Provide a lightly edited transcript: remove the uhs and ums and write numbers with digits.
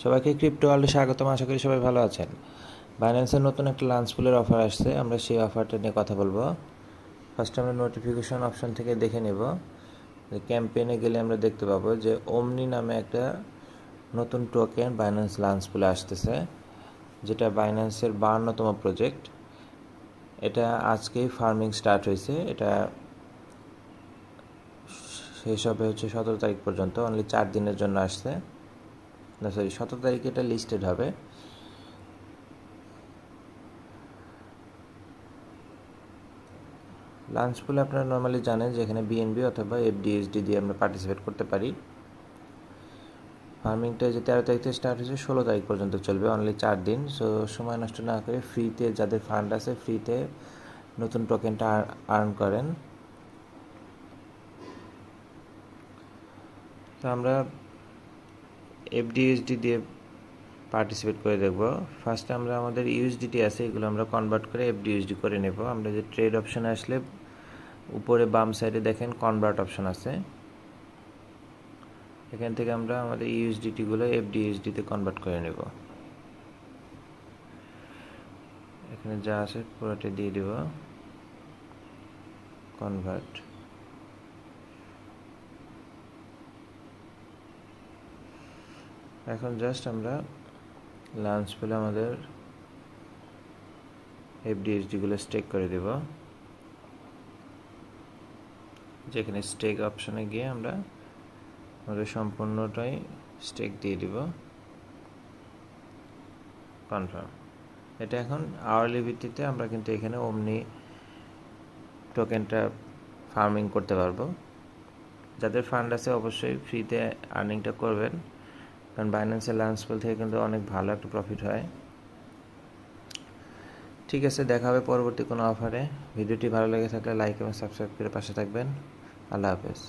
সবাইকে ক্রিপ্টো ওয়ার্ল্ডে স্বাগতম। আশা করি সবাই ভালো আছেন। বাইন্যান্সের নতুন একটা লাঞ্চ পুলের অফার আসছে, আমরা সেই অফারটা নিয়ে কথা বলবো। ফার্স্ট আমরা নোটিফিকেশন অপশন থেকে দেখে নেব। ক্যাম্পেইনে গেলে আমরা দেখতে পাবো যে ওমনি নামে একটা নতুন টোকেন বাইন্যান্স লাঞ্চ পুলে আসতেছে, যেটা বাইন্যান্সের 52তম প্রজেক্ট। এটা আজকেই ফার্মিং স্টার্ট হয়েছে। এটা শেষ হবে হচ্ছে 17 তারিখ পর্যন্ত, অনলি 4 দিনের জন্য আসছে। না সরি, 17 তারিখে এটা লিস্টেড হবে। লাঞ্চ পুলে আপনারা নর্মালি জানেন যে এখানে বিএনবি অথবা এফডিএসডি দিয়ে আমরা পার্টিসিপেট করতে পারি। ফার্মিংটা যে 13 তারিখ থেকে স্টার্ট হয়েছে 16 তারিখ পর্যন্ত চলবে, অনলি 4 দিন। সো সময় নষ্ট না করে ফ্রিতে, যাদের ফান্ড আছে, ফ্রিতে নতুন টোকেনটা আর্ন করেন। তো আমরা এফডিএসডি দিয়ে পার্টিসিপেট করে দেখব। ফার্স্টে আমরা আমাদের ইউএসডিটি আছে, এগুলো আমরা কনভার্ট করে এফডিএসডি করে নেব। আমরা যে ট্রেড অপশানে আসলে উপরে বাম সাইডে দেখেন কনভার্ট অপশন আছে, এখান থেকে আমরা আমাদের ইউএসডিটিগুলো এফডিএসডিতে কনভার্ট করে নেব। এখানে যা আছে পুরোটা দিয়ে দেব কনভার্ট। এখন জাস্ট আমরা লাঞ্চ পেলে আমাদের এফডিএসডিগুলো স্টেক করে দেব। যেখানে স্টেক অপশনে গিয়ে আমরা আমাদের সম্পূর্ণটাই স্টেক দিয়ে দিব, কনফার্ম। এটা এখন আওয়ারলি ভিত্তিতে আমরা কিন্তু এখানে ওমনি টোকেনটা ফার্মিং করতে পারবো। যাদের ফান্ড আছে অবশ্যই ফ্রিতে আর্নিংটা করবেন, কারণ বাইন্যান্সের লাঞ্চ পুল থেকে কিন্তু অনেক ভালো একটা প্রফিট হয়। ঠিক আছে, দেখা হবে পরবর্তী কোনো অফারে। ভিডিওটি ভালো লেগে থাকলে লাইক এবং সাবস্ক্রাইব করে পাশে থাকবেন। আল্লাহ হাফেজ।